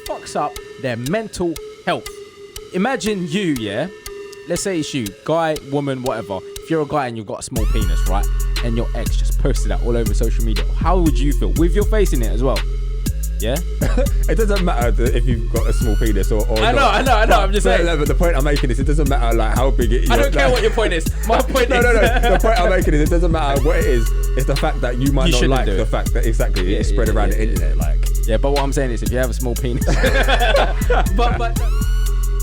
fucks up their mental health. Imagine you, yeah? Let's say it's you, guy, woman, whatever. If you're a guy and you've got a small penis, right? And your ex just posted that all over social media. How would you feel? With your face in it as well. Yeah? It doesn't matter if you've got a small penis or I know. I'm just saying. But the point I'm making is it doesn't matter like how big it is. I don't care what your point is. My point is... No. The point I'm making is it doesn't matter what it is. It's the fact that you might not like the fact that exactly it's spread around the internet. Like. Yeah, but what I'm saying is if you have a small penis... but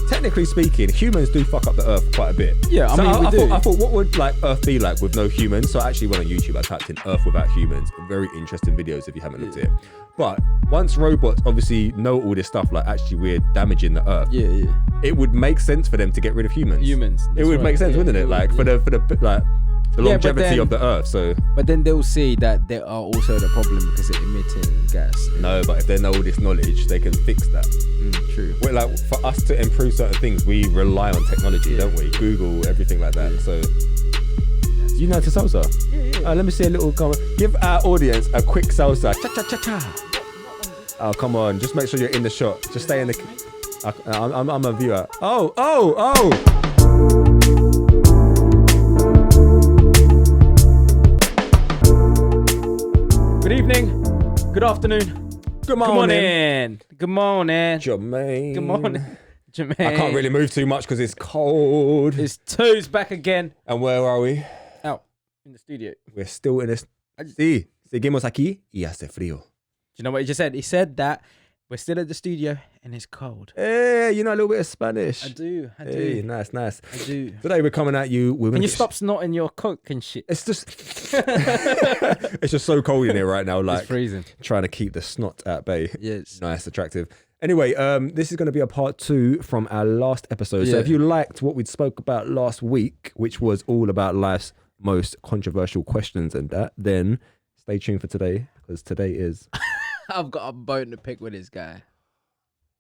technically speaking, humans do fuck up the earth quite a bit. Yeah, I thought, what would like Earth be like with no humans? So I actually went on YouTube, I typed in Earth without humans. Very interesting videos if you haven't looked at it. But once robots obviously know all this stuff, like actually we're damaging the Earth. Yeah. It would make sense for them to get rid of humans. It would make sense, wouldn't it? Like for the longevity of the Earth. So. But then they'll see that there are also the problem because they're emitting gas. No, but if they know all this knowledge, they can fix that. True. Well, like for us to improve certain things, we rely on technology, don't we? Google, everything like that. So, you know to salsa? Yeah. Let me see a little comment. Give our audience a quick salsa. Cha. Oh, come on. Just make sure you're in the shot. Just stay in the... I'm a viewer. Oh. Good evening. Good afternoon. Good morning. Jermaine. Good morning. Jermaine. I can't really move too much because it's cold. His toes back again. And where are we? Out in the studio. We're still in this. Sí, seguimos aquí y hace frío. Do you know what he just said? He said that we're still at the studio and it's cold. Hey, you know a little bit of Spanish. I do. Hey, nice. I do. Today we're coming at you. Can you stop snotting your coke and shit? It's just, it's just so cold in here right now. Like it's freezing. Trying to keep the snot at bay. Yes. Nice, attractive. Anyway, this is going to be a part 2 from our last episode. So if you liked what we spoke about last week, which was all about life's most controversial questions and that, then stay tuned for today because today is. I've got a bone to pick with this guy.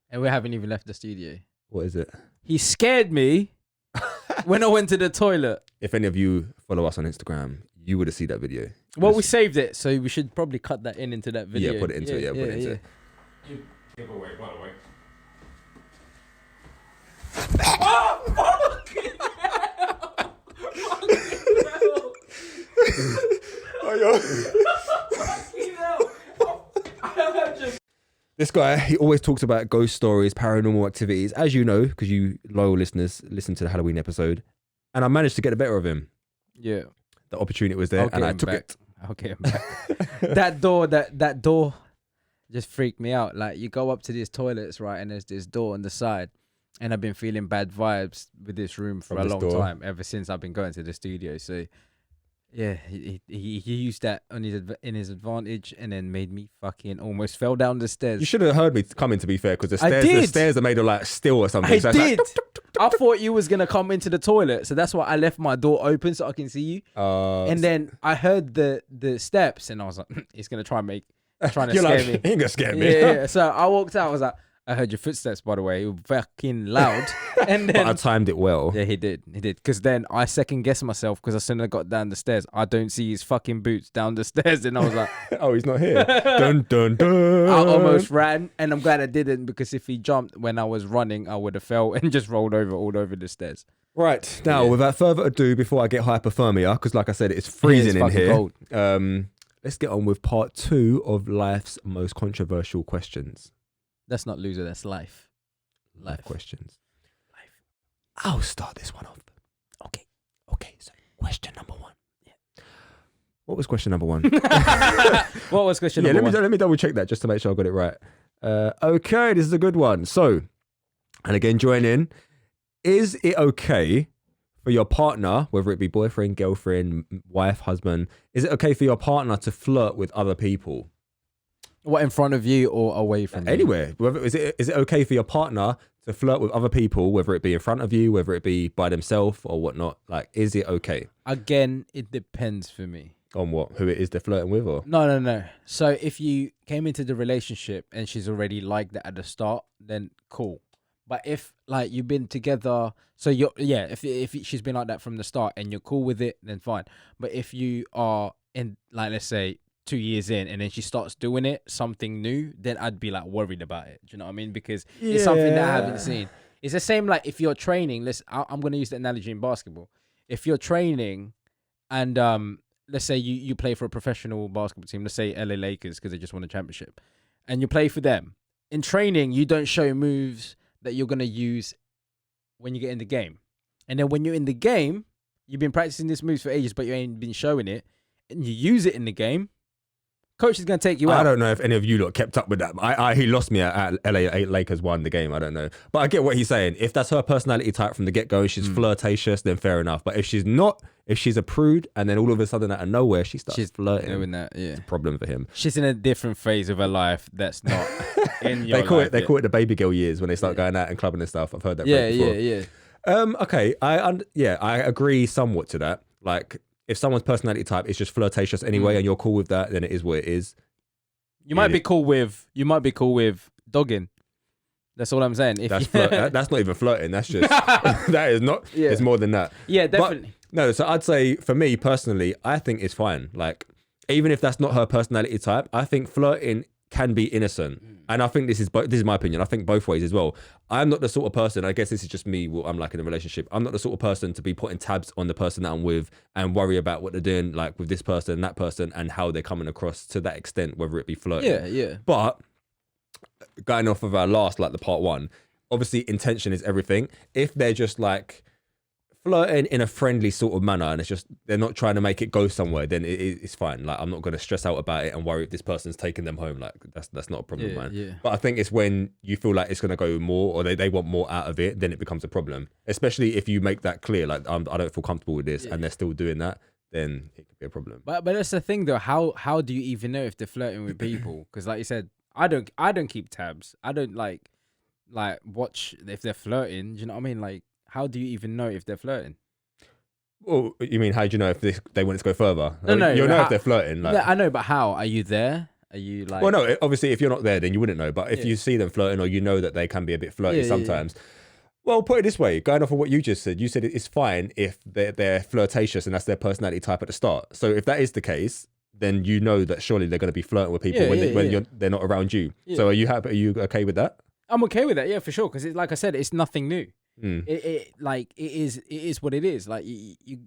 And we haven't even left the studio. What is it? He scared me when I went to the toilet. If any of you follow us on Instagram, you would have seen that video. Well, we saved it, so we should probably cut that into that video. Yeah, put it into it. Put it into it. Give away, by the way. Oh, fucking hell! Oh, yo. Fucking hell! This guy, he always talks about ghost stories, paranormal activities, as you know, because you loyal listeners listen to the Halloween episode. And I managed to get the better of him. Yeah. The opportunity was there and I took it. I'll get him back. that door just freaked me out. Like you go up to these toilets, right? And there's this door on the side. And I've been feeling bad vibes with this room for a long time, ever since I've been going to the studio. So yeah, he used that on in his advantage and then made me fucking almost fell down the stairs. You should have heard me coming, to be fair, because the stairs are made of like steel or something. I so did. Like, I thought you was going to come into the toilet. So that's why I left my door open so I can see you. And then I heard the steps and I was like, he's going to trying to scare me. He ain't going to scare me. Yeah. So I walked out. I was like, I heard your footsteps, by the way. You were fucking loud. And then, but I timed it well. Yeah, he did. Because then I second guessed myself because as soon as I got down the stairs, I don't see his fucking boots down the stairs. And I was like, oh, he's not here. Dun, dun, dun. I almost ran. And I'm glad I didn't because if he jumped when I was running, I would have fell and just rolled over all over the stairs. Right. Now, without further ado, before I get hypothermia, because like I said, it's freezing in here. Cold. Let's get on with part 2 of life's most controversial questions. That's not loser, that's life. Life questions. Life. I'll start this one off. Okay, so question number 1. Yeah. What was question number 1? What was question number 1? Let me double check that just to make sure I got it right. Okay, this is a good one. So, and again, join in. Is it okay for your partner, whether it be boyfriend, girlfriend, wife, husband, is it okay for your partner to flirt with other people? What, in front of you or away from you? Anywhere. Is it okay for your partner to flirt with other people, whether it be in front of you, whether it be by themselves or whatnot? Like, is it okay? Again, it depends for me. On what? Who it is they're flirting with? Or No. So if you came into the relationship and she's already like that at the start, then cool. But if like you've been together, so if she's been like that from the start and you're cool with it, then fine. But if you are in, like, let's say 2 years in and then she starts doing something new, then I'd be like worried about it. Do you know what I mean? Because it's something that I haven't seen. It's the same like if you're training. I'm going to use the analogy in basketball. If you're training and let's say you play for a professional basketball team, let's say LA Lakers because they just won a championship, and you play for them. In training, you don't show moves that you're going to use when you get in the game. And then when you're in the game, you've been practicing this moves for ages, but you ain't been showing it, and you use it in the game, coach is going to take you out. I don't know if any of you lot kept up with that. He lost me at LA Lakers won the game. I don't know. But I get what he's saying. If that's her personality type from the get-go, she's flirtatious, then fair enough. But if she's not, if she's a prude and then all of a sudden out of nowhere, she's flirting. Doing that, yeah. It's a problem for him. She's in a different phase of her life that's not in your life. They call it the baby girl years when they start going out and clubbing and stuff. I've heard that before. Yeah. Okay. I agree somewhat to that. Like, if someone's personality type is just flirtatious anyway, and you're cool with that, then it is what it is. You might be cool with dogging. That's all I'm saying. That's not even flirting. That's just that is not. Yeah. It's more than that. Yeah, definitely. But, no, so I'd say for me personally, I think it's fine. Like, even if that's not her personality type, I think flirting can be innocent. And I think this is my opinion. I think both ways as well. I'm not the sort of person, I guess this is just me, what I'm like in a relationship. I'm not the sort of person to be putting tabs on the person that I'm with and worry about what they're doing, like with this person and that person and how they're coming across to that extent, whether it be flirting. Yeah. But going off of our last, like the part one, obviously intention is everything. If they're just like flirting in a friendly sort of manner and it's just they're not trying to make it go somewhere, then it's fine. Like, I'm not going to stress out about it and worry if this person's taking them home. Like, that's not a problem, man. Yeah. But I think it's when you feel like it's going to go more or they want more out of it, then it becomes a problem. Especially if you make that clear, like, I don't feel comfortable with this, and they're still doing that, then it could be a problem. But that's the thing though. How do you even know if they're flirting with people? Because like you said, I don't keep tabs. I don't like watch if they're flirting. Do you know what I mean? Like, how do you even know if they're flirting? Well, you mean, how do you know if they want it to go further? No. You'll know if they're flirting. Like, yeah, I know, but how? Are you there? Are you like... Well, no, obviously, if you're not there, then you wouldn't know. But if you see them flirting or you know that they can be a bit flirty sometimes... Well, put it this way, going off of what you just said, you said it's fine if they're flirtatious and that's their personality type at the start. So if that is the case, then you know that surely they're going to be flirting with people when they're not around you. Yeah. So are you happy? Are you okay with that? I'm okay with that, yeah, for sure. Because like I said, it's nothing new. It is what it is. Like you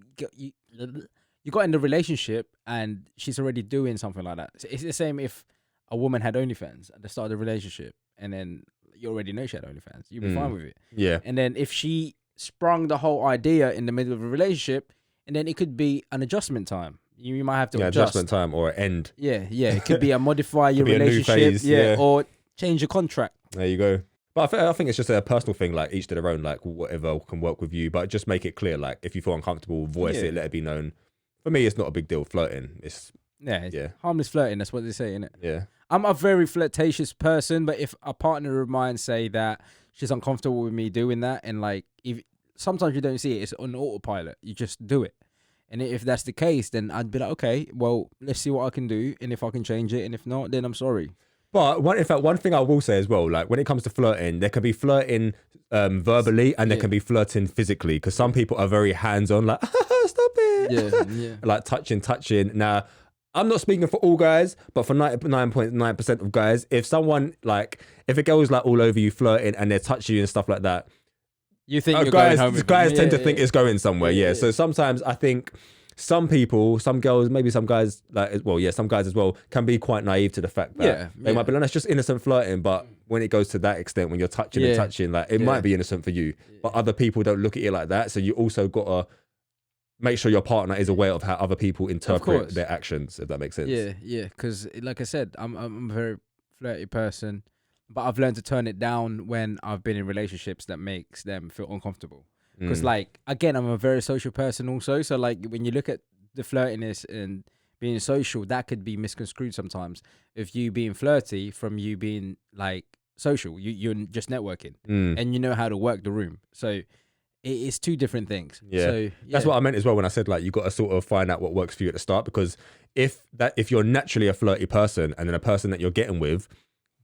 got in the relationship and she's already doing something like that. So it's the same if a woman had OnlyFans at the start of the relationship and then you already know she had OnlyFans. You'd be fine with it. Yeah. And then if she sprung the whole idea in the middle of a relationship, and then it could be an adjustment time. You might have to adjust. Adjustment time or end. Yeah. It could be a modify your relationship. A new phase, or change your contract. There you go. But I think it's just a personal thing, like each to their own, like whatever can work with you. But just make it clear, like if you feel uncomfortable, voice it, let it be known. For me, it's not a big deal. Flirting, it's harmless flirting. That's what they say, isn't it? Yeah. I'm a very flirtatious person, but if a partner of mine say that she's uncomfortable with me doing that, and like if sometimes you don't see it, it's on autopilot. You just do it. And if that's the case, then I'd be like, okay, well, let's see what I can do, and if I can change it, and if not, then I'm sorry. But one thing I will say as well, like when it comes to flirting, there can be flirting verbally and there can be flirting physically, because some people are very hands-on, like, stop it. Yeah. Like touching. Now, I'm not speaking for all guys, but for 99.9% of guys, if a girl's like all over you flirting and they're touching you and stuff like that, you think you're going home with guys tend to think it's going somewhere. Yeah. So sometimes I think some people, some girls, maybe some guys, some guys as well, can be quite naive to the fact that they might be like, that's just innocent flirting. But when it goes to that extent, when you're touching and touching, like it might be innocent for you, but other people don't look at it like that. So you also got to make sure your partner is aware of how other people interpret their actions, if that makes sense. Yeah. Because like I said, I'm a very flirty person, but I've learned to turn it down when I've been in relationships that makes them feel uncomfortable. Because like, again, I'm a very social person also. So like when you look at the flirtiness and being social, that could be misconstrued sometimes. If you being flirty from you being like social, you're just networking and you know how to work the room. So it's two different things. Yeah. So, that's what I meant as well when I said like you got to sort of find out what works for you at the start, because if you're naturally a flirty person and then a person that you're getting with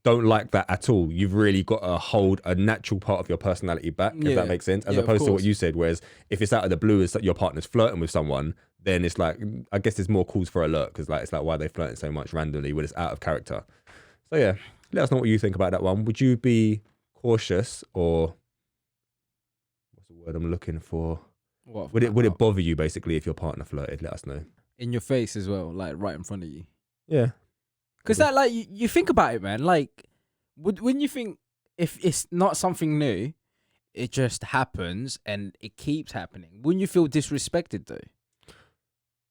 don't like that at all, you've really got to hold a natural part of your personality back, if that makes sense, as opposed to what you said. Whereas if it's out of the blue, is that your partner's flirting with someone, then it's like, I guess there's more calls for alert because like it's like why are they flirting so much randomly when it's out of character. So yeah, let us know what you think about that one. Would you be cautious or what's the word I'm looking for? What Would it bother you basically if your partner flirted? Let us know. in your face as well, like right in front of you? Yeah, Because that, like, you think about it, man. Like, when you think if it's not something new, it just happens and it keeps happening. Wouldn't you feel disrespected though?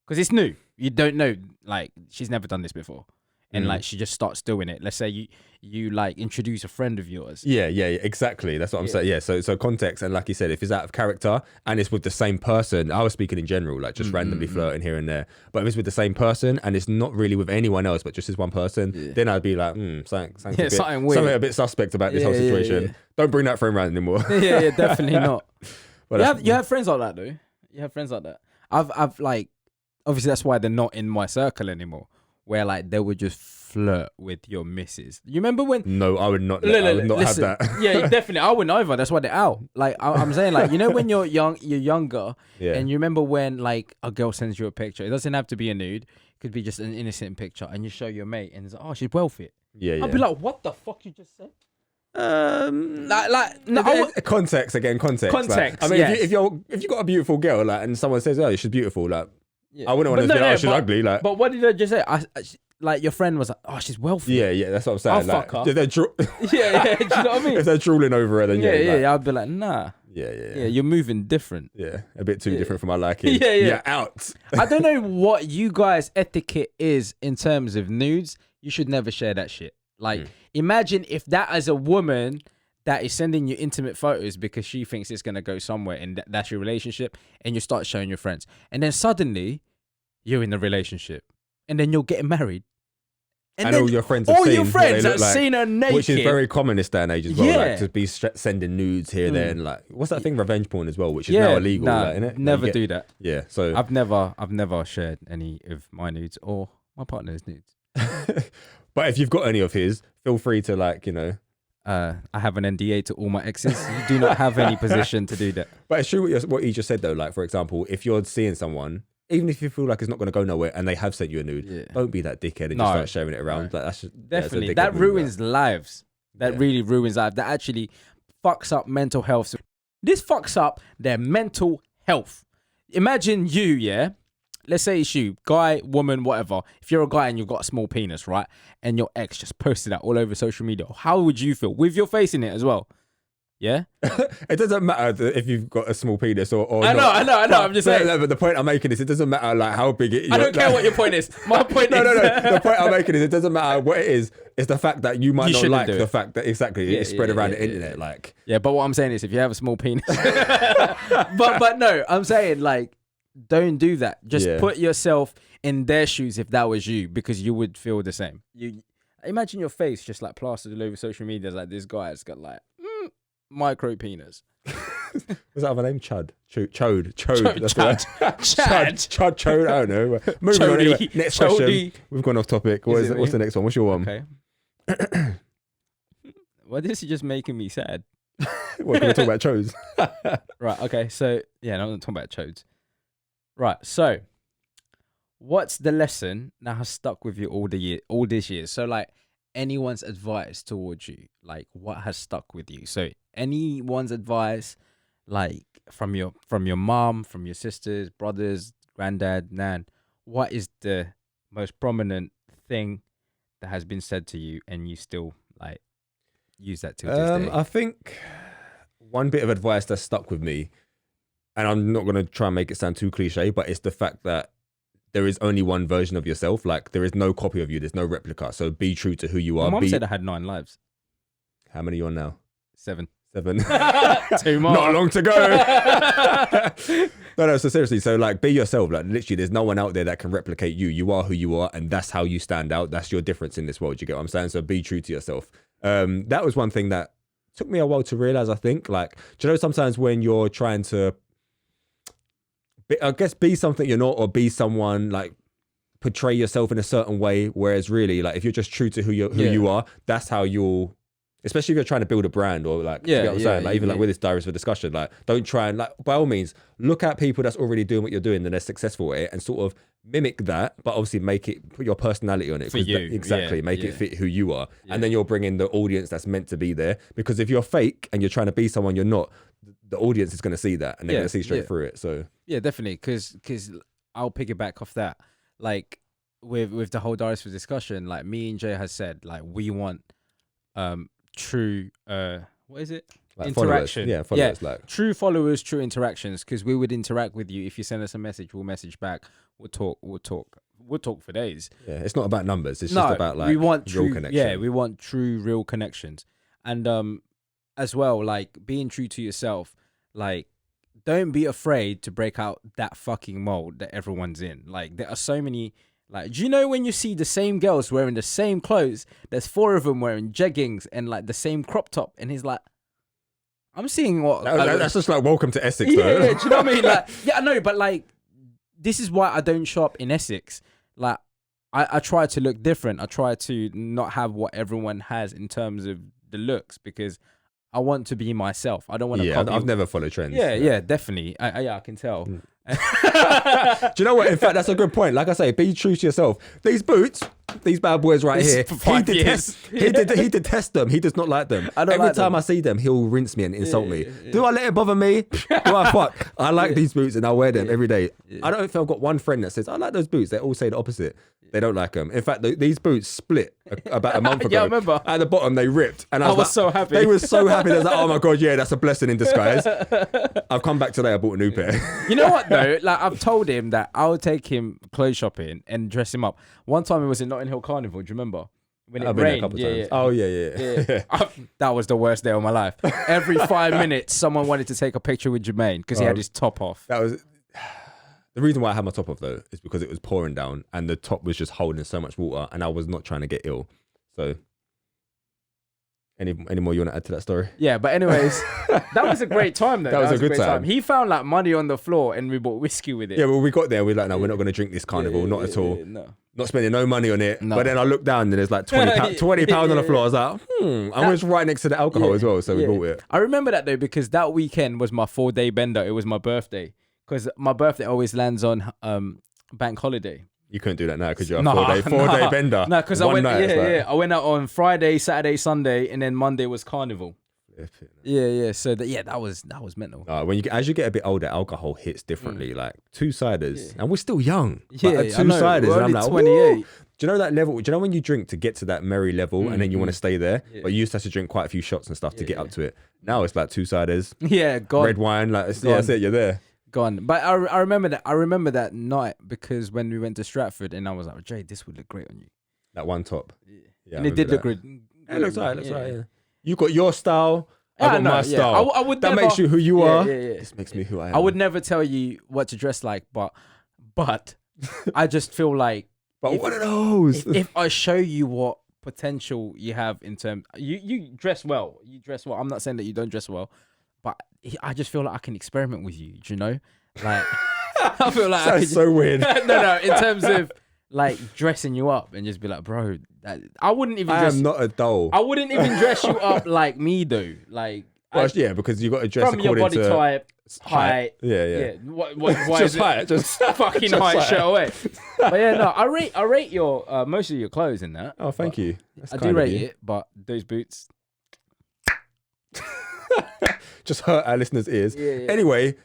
Because it's new. You don't know. Like, she's never done this before, and like she just starts doing it. Let's say you like introduce a friend of yours. Yeah, exactly. That's what I'm saying. Yeah, so context, and like you said, if it's out of character and it's with the same person, I was speaking in general, like just randomly flirting here and there. But if it's with the same person and it's not really with anyone else, but just this one person, then I'd be like, something weird. Something a bit suspect about this whole situation. Yeah. Don't bring that friend around anymore. yeah, definitely not. But you have friends like that, though. You have friends like that. I've like, obviously that's why they're not in my circle anymore. Where like they would just flirt with your missus. You remember when? No, I would not. I would not listen, have that. Yeah, definitely. I wouldn't either. That's why they're out. Like I'm saying, like, you know, when you're younger, and you remember when like a girl sends you a picture. It doesn't have to be a nude. It could be just an innocent picture, and you show your mate, and it's like, oh, she's well fit. Yeah. I'd be like, what the fuck you just said? Context again. Context. Like, I mean, if you got a beautiful girl, like, and someone says, "Oh, she's beautiful,ul," like, I wouldn't want to say, "Oh, she's ugly." Like, but what did I just say? Like your friend was like, "Oh, she's wealthy." Yeah, that's what I'm saying. I'll like, fuck her. yeah, do you know what I mean? If they're drooling over her, then yeah, I'd be like, nah. Yeah, you're moving different. Yeah, a bit too different for my liking. Yeah. You're out. I don't know what you guys' etiquette is in terms of nudes. You should never share that shit. Like, imagine if that as a woman that is sending you intimate photos because she thinks it's gonna go somewhere, and that's your relationship, and you start showing your friends, and then suddenly you're in a relationship, and then you're getting married. And all your friends have seen her naked. Which is very common this day and age as well. Like, to be sending nudes here, there, and like, what's that thing? Revenge porn as well, which is now illegal. Nah, like, innit? Never do that. Yeah, so I've never shared any of my nudes or my partner's nudes. But if you've got any of his, feel free to, like, you know. I have an NDA to all my exes. You do not have any position to do that. But it's true what you just said though. Like, for example, if you're seeing someone, even if you feel like it's not going to go nowhere, and they have sent you a nude, don't be that dickhead and just start sharing it around. Like, that's just, definitely that ruins lives. That really ruins lives. That actually fucks up mental health. This fucks up their mental health. Imagine you, let's say it's you, guy, woman, whatever. If you're a guy and you've got a small penis, right, and your ex just posted that all over social media, how would you feel with your face in it as well? Yeah, it doesn't matter if you've got a small penis or I know. I'm just saying. No, but the point I'm making is it doesn't matter like how big it is. I don't care what your point is. My point is no. The point I'm making is it doesn't matter what it is. It's the fact that you might not like the fact that it's spread around the internet. Like, but what I'm saying is if you have a small penis, but no, I'm saying like don't do that. Just put yourself in their shoes if that was you, because you would feel the same. You imagine your face just like plastered all over social media, like this guy has got like micro penis. What's that other name? Chud. Chode. Chud. I don't know. Moving on anyway. Next question. We've gone off topic. What's the next one? What's your one? Okay. Well, this is just making me sad. What, can we talk about chodes? Right. Okay. So no, I'm not talking about chodes. Right. So, what's the lesson that has stuck with you all these years? So, like, anyone's advice towards you, like, what has stuck with you? So, anyone's advice, like, from your mom, from your sisters, brothers, granddad, nan, what is the most prominent thing that has been said to you, and you still like use that till this day? I think one bit of advice that stuck with me, and I'm not going to try and make it sound too cliche, but it's the fact that there is only one version of yourself. Like, there is no copy of you. There's no replica. So be true to who you are. My mom said I had 9 lives. How many are you on now? 7. 2 more. Not long to go. No, so seriously. So, like, be yourself. Like, literally, there's no one out there that can replicate you. You are who you are, and that's how you stand out. That's your difference in this world. You get what I'm saying? So be true to yourself. That was one thing that took me a while to realize, I think. Like, do you know, sometimes when you're trying to, I guess, be something you're not, or be someone, like, portray yourself in a certain way, whereas really, like, if you're just true to who you are, that's how you'll Especially if you're trying to build a brand or like, you know what I'm saying? Like even like with this Diaries for Discussion, like don't try and like, by all means, look at people that's already doing what you're doing and they're successful at it and sort of mimic that, but obviously put your personality on it. For you. Exactly. Make it fit who you are. And then you'll bring in the audience that's meant to be there. Because if you're fake and you're trying to be someone you're not, the audience is going to see that and they're going to see straight through it. So yeah, definitely. Because I'll piggyback off that. Like with the whole Diaries for Discussion, like me and Jay has said, like we want true what is it, like interaction? Followers, like true followers, true interactions, because we would interact with you. If you send us a message, we'll message back, we'll talk for days. it's not about numbers, it's just about like we want real true connection. we want true real connections. And as well, like being true to yourself, like don't be afraid to break out that fucking mold that everyone's in. Like there are so many. Like, do you know when you see the same girls wearing the same clothes, there's 4 of them wearing jeggings and like the same crop top, and he's like, I'm seeing what... That's just like welcome to Essex, though. Yeah, do you know what I mean? Like, yeah, I know, but like, this is why I don't shop in Essex. Like, I try to look different. I try to not have what everyone has in terms of the looks, because I want to be myself. I don't want to copy. I've never followed trends. Yeah, definitely. I can tell. Do you know what? In fact, that's a good point. Like I say, be true to yourself. These boots, these bad boys right here, he detests them. He does not like them. Every time I see them, he'll rinse me and insult me. Do I let it bother me? Do I fuck? I like these boots and I wear them every day. I don't think I've got one friend that says, I like those boots. They all say the opposite. They don't like them. In fact, these boots split about a month ago. Yeah, I remember. At the bottom, they ripped. And I was so happy. They were so happy. They was like, oh my God, yeah, that's a blessing in disguise. I've come back today. I bought a new pair. You know what, though? Like, I've told him that I would take him clothes shopping and dress him up. One time it was in Notting Hill Carnival. Do you remember? When it I've been rained. there a couple times. Oh, yeah. That was the worst day of my life. Every 5 minutes, someone wanted to take a picture with Jermaine because he had his top off. That was... The reason why I had my top off, though, is because it was pouring down and the top was just holding so much water and I was not trying to get ill. So, any more you want to add to that story? Yeah, but anyways, that was a great time, though. That was a good time. He found, like, money on the floor and we bought whiskey with it. Yeah, well, we got there. We were like, no, we're not going to drink this carnival. Not at all. No. Not spending no money on it. No. But then I looked down and there's like 20 pounds on the floor. I was like, I was right next to the alcohol as well. So we bought it. I remember that, though, because that weekend was my 4-day bender. It was my birthday. Because my birthday always lands on bank holiday. You couldn't do that now because you're a 4-day bender. No, because I went I went out on Friday, Saturday, Sunday, and then Monday was carnival. Yeah. So that was mental. As you get a bit older, alcohol hits differently. Like 2-siders, and we're still young. Yeah, like 2-siders, and I'm like, 28. Whoa. Do you know that level? Do you know when you drink to get to that merry level, and then you want to stay there? Yeah. But you used to have to drink quite a few shots and stuff to get up to it. Now it's like 2-siders. Yeah, God. Red wine, like that's it. You're there. Gone. But I remember that. I remember that night because when we went to Stratford, and I was like, Jay, this would look great on you. That one top. Yeah, and it did look good. It looks right. Yeah. You got your style. I got my style. I would that never, makes you who you are. Yeah. This makes me who I am. I would never tell you what to dress like, but I just feel like. But what are those? If I show you what potential you have in terms, you dress well. You dress well. I'm not saying that you don't dress well, but I just feel like I can experiment with you. Do you know? Like I feel like that's so weird. No. In terms of like dressing you up and just be like, bro, I wouldn't even. I am not a doll. I wouldn't even dress you up like me, though. Like, because you got to dress from your body type, height. Yeah. Why just is height, it just fucking just height straight away. But yeah, no, I rate your most of your clothes in that. Oh, thank you. I do rate it, but those boots just hurt our listeners' ears. Yeah. Anyway.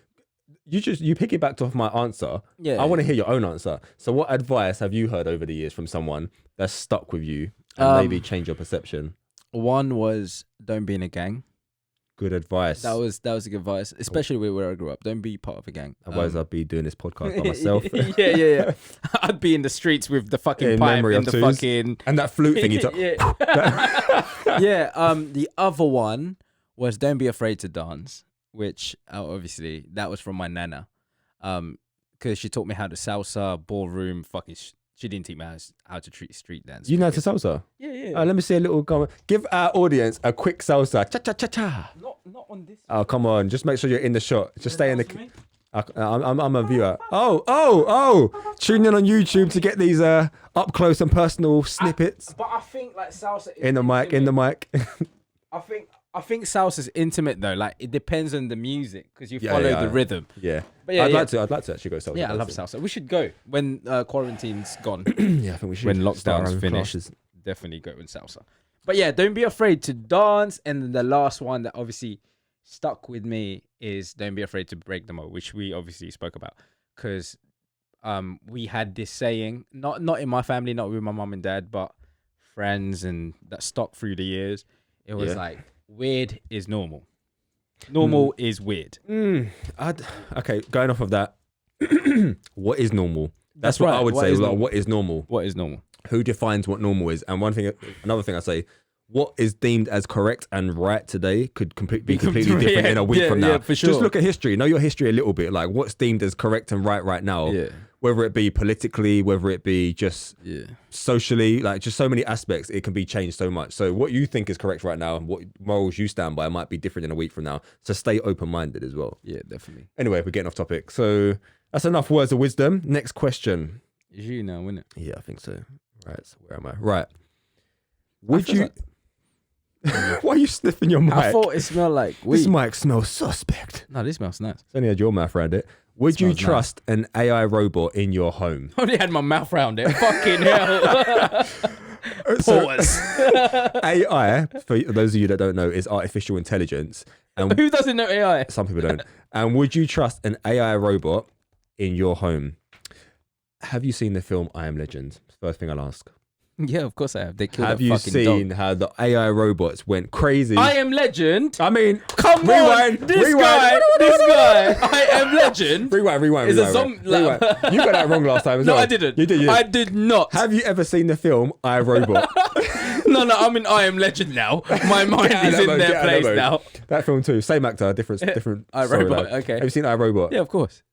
You piggybacked off my answer. Yeah. I want to hear your own answer. So what advice have you heard over the years from someone that's stuck with you and maybe change your perception? One was don't be in a gang. Good advice. That was a good advice, especially where I grew up. Don't be part of a gang. Otherwise, I'd be doing this podcast by myself. Yeah. I'd be in the streets with the fucking pipe and the fucking and that flute thing you took. The other one was don't be afraid to dance. Which obviously that was from my nana, because she taught me how to salsa, ballroom, she didn't teach me how to treat street dance. You know how to salsa? Yeah. Let me see a little comment. Give our audience a quick salsa. Cha cha cha cha. Not on this. Oh come on, just make sure you're in the shot. Just stay in the. I'm a viewer. Oh! Tune in on YouTube to get these up close and personal snippets. But I think like salsa is in the mic. I think salsa's intimate though. Like it depends on the music because you follow the rhythm. Yeah, but yeah, I'd like to actually go salsa. Yeah, I love salsa. We should go when quarantine's gone. Yeah, I think we should. When lockdown's finished, definitely go with salsa. But yeah, don't be afraid to dance. And then the last one that obviously stuck with me is don't be afraid to break the mold, which we obviously spoke about because we had this saying, not in my family, not with my mum and dad, but friends, and that stuck through the years. It was like, weird is normal. Normal is weird. Okay, going off of that, what is normal? That's what right. I would say. Like, what is normal? What is normal? Who defines what normal is? And another thing I say, what is deemed as correct and right today could be completely different in a week from now. Yeah, for sure. Just look at history. Know your history a little bit. Like what's deemed as correct and right now. Yeah. Whether it be politically, whether it be just socially, like just so many aspects, it can be changed so much. So what you think is correct right now and what morals you stand by might be different in a week from now. So stay open-minded as well. Yeah, definitely. Anyway, we're getting off topic. So that's enough words of wisdom. Next question. It's you now, isn't it? Yeah, I think so. Right, so where am I? Right. Would you... Why are you sniffing your mic? I thought it smelled like weed. This mic smells suspect. No, this smells nice. It's only had your mouth around it. Would you trust an AI robot in your home? I only had my mouth around it. Fucking hell. Pause. AI, for those of you that don't know, is artificial intelligence. And who doesn't know AI? Some people don't. And would you trust an AI robot in your home? Have you seen the film I Am Legend? First thing I'll ask. Yeah, of course I have. They killed Have that you fucking seen dog. how the AI robots went crazy? I Am Legend? I mean, come rewind, on. This rewind. guy. I Am Legend. Rewind. Is a zombie. Rewind. You got that wrong last time as well. No, I didn't. You did. I did not. Have you ever seen the film I, Robot? No, I'm in I Am Legend now. My mind is in their place now. That film too. Same actor, different. I, sorry, Robot. like, Okay. have you seen I, Robot? Yeah, of course.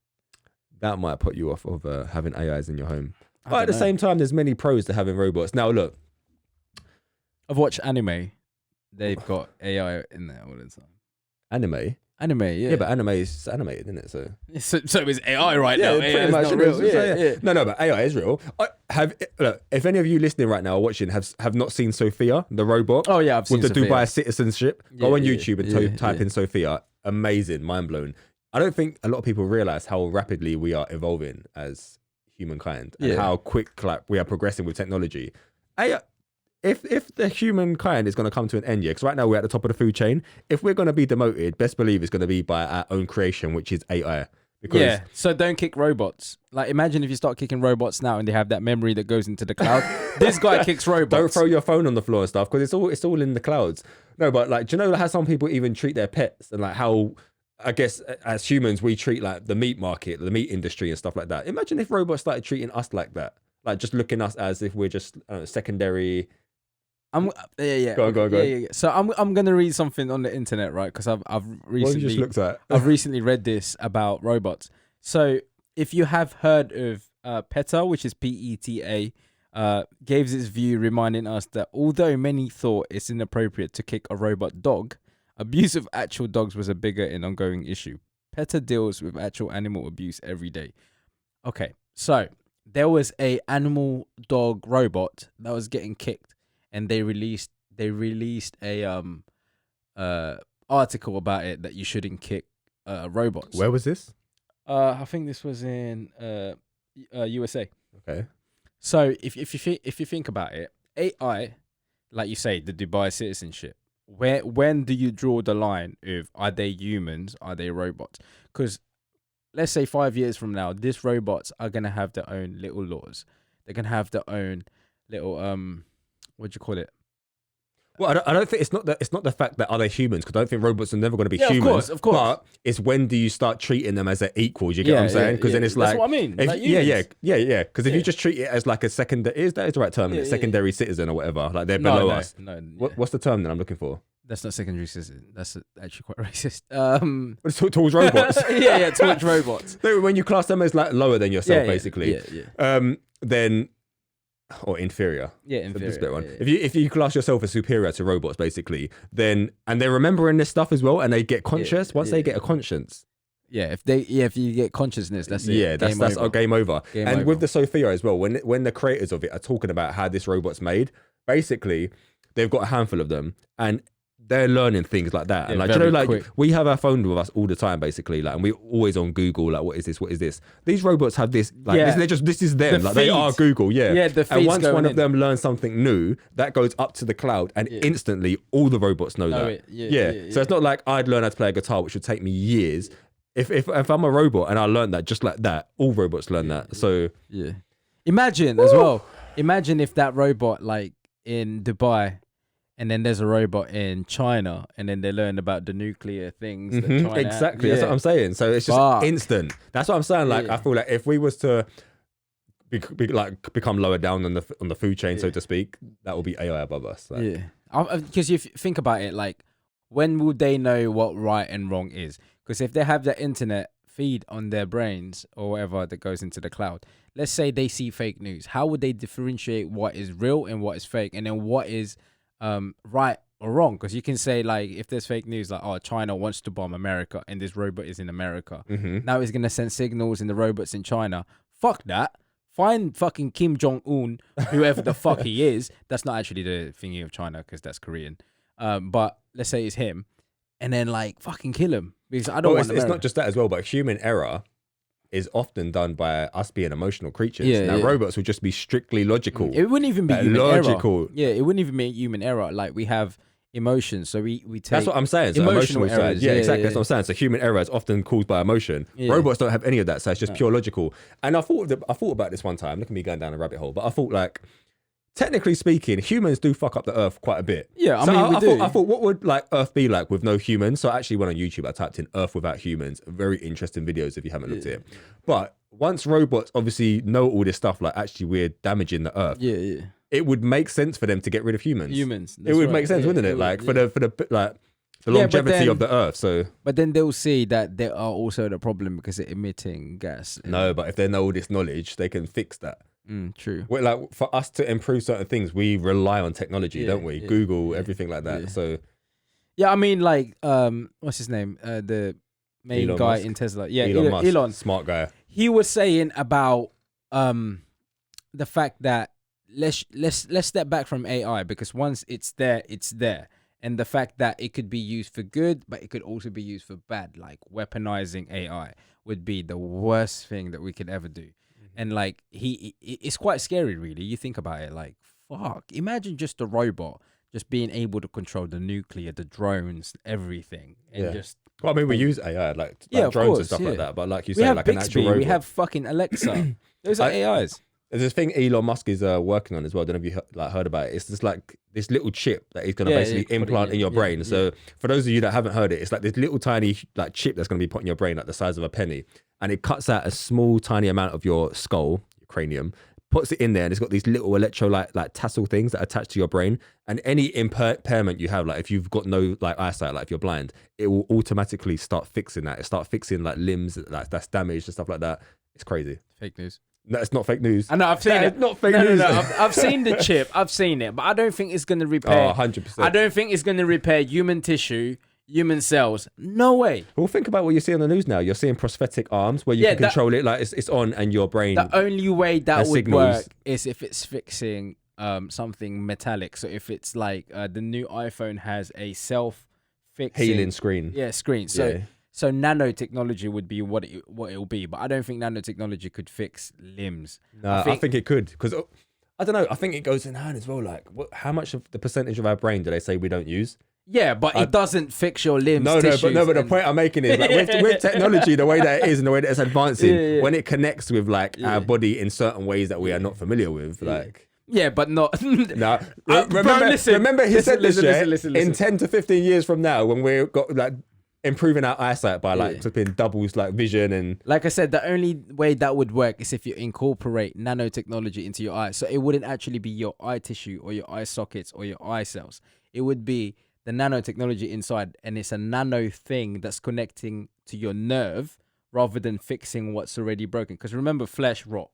That might put you off of having AIs in your home. But at the same time, there's many pros to having robots. Now look. I've watched anime. They've got AI in there all the time. Anime, yeah. Yeah, but anime is animated, isn't it? So is AI right now. Yeah, pretty much. Not real. Yeah. No, but AI is real. Look, if any of you listening right now or watching have not seen Sophia, the robot. Oh yeah, I've seen with the Sophia. Dubai citizenship. Go on YouTube and type yeah. in Sophia. Amazing, mind blown. I don't think a lot of people realize how rapidly we are evolving as humankind and how quick we are progressing with technology. If the humankind is going to come to an end, because right now we're at the top of the food chain. If we're going to be demoted, best believe it's going to be by our own creation, which is AI. Because so don't kick robots. Like imagine if you start kicking robots now and they have that memory that goes into the cloud. This guy kicks robots. Don't throw your phone on the floor and stuff because it's all in the clouds. No, but like, do you know how some people even treat their pets and like how I guess as humans we treat like the meat market, the meat industry and stuff like that. Imagine if robots started treating us like that, like just looking at us as if we're just secondary. Go on. Yeah. So I'm gonna read something on the internet, right? Because I've recently what have you just looked at? I've recently read this about robots. So if you have heard of PETA, which is PETA, gave its view reminding us that although many thought it's inappropriate to kick a robot dog, abuse of actual dogs was a bigger and ongoing issue. PETA deals with actual animal abuse every day. Okay, so there was a animal dog robot that was getting kicked. And they released a article about it that you shouldn't kick robots. Where was this? I think this was in USA. Okay. So if you think about it, AI, like you say, the Dubai citizenship. When do you draw the line of are they humans? Are they robots? Because let's say 5 years from now, these robots are gonna have their own little laws. They're gonna have their own little what do you call it? Well, I don't think it's not the fact that are they humans, because I don't think robots are never going to be humans. Of course. But it's when do you start treating them as an equal? Do you get what I'm saying? Because then it's like, that's what I mean. Yeah. Because if you just treat it as like a secondary, that is the right term, secondary citizen or whatever, like they're below us. What's the term that I'm looking for? That's not secondary citizen. That's actually quite racist. It's towards robots. Towards robots. When you class them as like lower than yourself, basically. Then. Or inferior. Yeah, inferior. This bit one. Yeah. If you class yourself as superior to robots, basically, then and they're remembering this stuff as well, and they get conscious. Once they get a conscience, if you get consciousness, that's it. Yeah, that's game over. Game and over. with the Sophia as well, when the creators of it are talking about how this robot's made, basically they've got a handful of them, and they're learning things like that. Yeah, and like, you know, like quick. we have our phone with us all the time, basically. Like, and we're always on Google. Like, what is this? What is this? These robots have this. Like, Yeah. this is them. The Like, they are feed. Google. Yeah. Yeah, the and feed's once going one of in. them learns something new, that goes up to the cloud, and instantly all the robots know that. it. Yeah. So it's not like I'd learn how to play a guitar, which would take me years. If I'm a robot and I learned that just like that, all robots learn that. So Yeah. Imagine as well. Imagine if that robot, like in Dubai, and then there's a robot in China, and then they learn about the nuclear things. That China exactly, yeah. that's what I'm saying. So it's just Fuck. instant. That's what I'm saying. Like, I feel like if we was to become lower down on the food chain, so to speak, that will be AI above us. Like, Yeah. Because you think about it, like, when will they know what right and wrong is? Because if they have the internet feed on their brains or whatever that goes into the cloud, let's say they see fake news, how would they differentiate what is real and what is fake, and then what is right or wrong? Because you can say, like, if there's fake news, like, oh, China wants to bomb America and this robot is in America, now it's gonna send signals in the robots in China. Fuck that. Find fucking Kim Jong-un, whoever the fuck he is. That's not actually the thingy of China, because that's Korean. But let's say it's him, and then, like, fucking kill him, because I don't want it's not just that as well, but human error is often done by us being emotional creatures. Now, robots will just be strictly logical. It wouldn't even be human logical error. Yeah, it wouldn't even be human error. Like, we have emotions, so we take. That's what I'm saying. So emotional emotional errors. side. Yeah, exactly. That's what I'm saying. So human error is often caused by emotion. Robots don't have any of that, so it's just pure logical. And I thought about this one time. Look at me going down a rabbit hole. But I thought, like, technically speaking, humans do fuck up the Earth quite a bit. Yeah, I thought, what would like Earth be like with no humans? So I actually went on YouTube. I typed in Earth without humans. Very interesting videos if you haven't looked at it. But once robots obviously know all this stuff, like actually we're damaging the Earth. Yeah. It would make sense for them to get rid of humans. It would make sense, wouldn't it? Like for the longevity of the Earth. So, but then they'll see that they are also the problem because they're emitting gas. No, but if they know all this knowledge, they can fix that. True. We're like, for us to improve certain things, we rely on technology, don't we? Google, everything like that. So, yeah, I mean, like, what's his name? The main Elon guy Musk. in Tesla. Yeah, Elon Musk, Elon, smart guy. He was saying about the fact that let's step back from AI, because once it's there, it's there. And the fact that it could be used for good, but it could also be used for bad, like weaponizing AI would be the worst thing that we could ever do. And like it's quite scary, really. You think about it, like, fuck. Imagine just a robot just being able to control the nuclear, the drones, everything, and just. Well, I mean, we use AI like drones and stuff like that. But like you we say, have like Bixby, an actual robot. we have fucking Alexa. Those are AIs. There's this thing Elon Musk is working on as well. I don't know if you heard about it. It's just like this little chip that he's going to basically implant in your brain. So for those of you that haven't heard it, it's like this little tiny like chip that's going to be put in your brain, like the size of a penny, and it cuts out a small tiny amount of your skull, your cranium, puts it in there, and it's got these little electro like tassel things that attach to your brain. And any impairment you have, like if you've got no like eyesight, like if you're blind, it will automatically start fixing that. It start fixing like limbs that's damaged and stuff like that. It's crazy. Fake news. No, it's not fake news. I know, I've seen it. It's not fake news. No, I've seen the chip. I've seen it, but I don't think it's going to repair. 100%. I don't think it's going to repair human tissue, human cells. No way. Well, think about what you see on the news now. You're seeing prosthetic arms where you can control it, like it's on, and your brain. The only way that would signals. work is if it's fixing something metallic. So if it's like the new iPhone has a self-fixing healing screen. Yeah, screen. So nanotechnology would be what it'll be, but I don't think nanotechnology could fix limbs. No, I think it could, because I don't know. I think it goes in hand as well. Like, how much of the percentage of our brain do they say we don't use? Yeah, but it doesn't fix your limbs. No, but the point I'm making is like with technology, the way that it is and the way that it's advancing, when it connects with like our body in certain ways that we are not familiar with, like. Yeah, but not. No, remember he said this. Listen. In 10 to 15 years from now, when we've got like improving our eyesight by like flipping doubles like vision and. Like I said, the only way that would work is if you incorporate nanotechnology into your eye. So it wouldn't actually be your eye tissue or your eye sockets or your eye cells. It would be the nanotechnology inside, and it's a nano thing that's connecting to your nerve rather than fixing what's already broken. Because remember, flesh rot,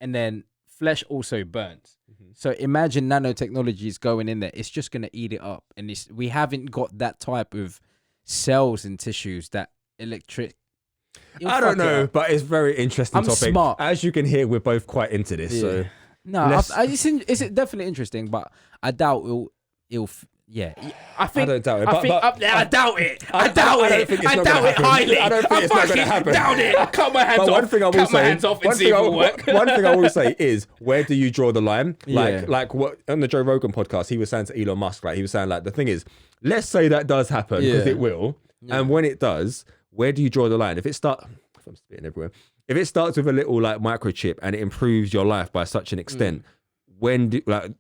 and then flesh also burns. So imagine nanotechnology is going in there. It's just going to eat it up. And we haven't got that type of cells and tissues that electric. I don't know, but it's very interesting topic. Smart. As you can hear, we're both quite into this. So no, it's definitely interesting, but I doubt it'll I think. don't doubt it. I doubt it. I doubt it. I doubt it highly. I don't think it's not going to happen. Doubt it. I cut my hands off. One thing I will say, one thing I will say is, where do you draw the line? Like what on the Joe Rogan podcast, he was saying to Elon Musk, like he was saying, like the thing is, let's say that does happen because it will, and when it does, where do you draw the line? If I'm spitting everywhere. If it starts with a little like microchip and it improves your life by such an extent,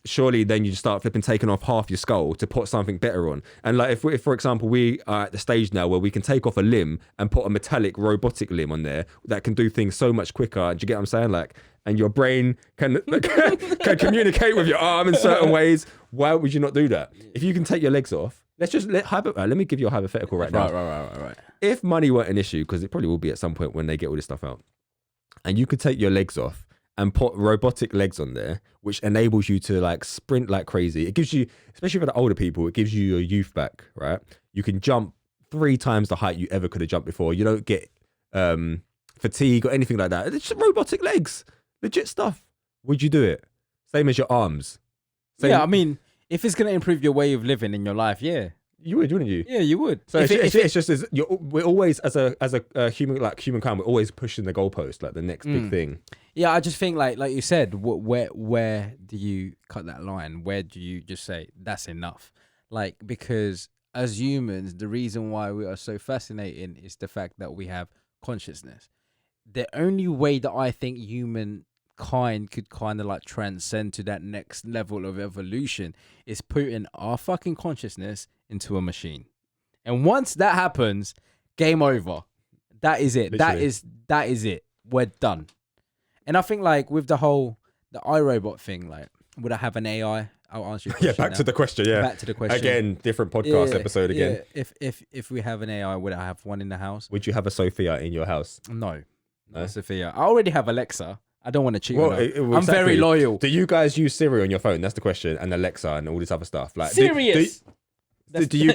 surely then you just start taking off half your skull to put something better on. And like if for example we are at the stage now where we can take off a limb and put a metallic robotic limb on there that can do things so much quicker. Do you get what I'm saying? Like, and your brain can communicate with your arm in certain ways. Why would you not do that? If you can take your legs off, let me give you a hypothetical right now. Right. If money weren't an issue, because it probably will be at some point when they get all this stuff out, and you could take your legs off and put robotic legs on there, which enables you to like sprint like crazy. It gives you, especially for the older people, it gives you your youth back, right? You can jump 3 times the height you ever could have jumped before. You don't get fatigue or anything like that. It's just robotic legs, legit stuff. Would you do it? Same as your arms. Yeah, I mean, if it's going to improve your way of living in your life, you would, wouldn't you? Yeah, you would. So it's just we're always as a humankind, we're always pushing the goalpost, like the next big thing. Yeah, I just think like you said, where do you cut that line? Where do you just say that's enough? Like, because as humans, the reason why we are so fascinating is the fact that we have consciousness. The only way that I think humankind could kind of like transcend to that next level of evolution is putting our fucking consciousness into a machine. And once that happens, game over. That is it. Literally. That is it. We're done. And I think like with the iRobot thing, like, would I have an AI? I'll answer your question. Back to the question. Again, different podcast episode again. If we have an AI, would I have one in the house? Would you have a Sophia in your house? No, Sophia. I already have Alexa. I don't want to cheat on her. I'm very loyal. Do you guys use Siri on your phone? That's the question. And Alexa and all this other stuff. Like serious. Do you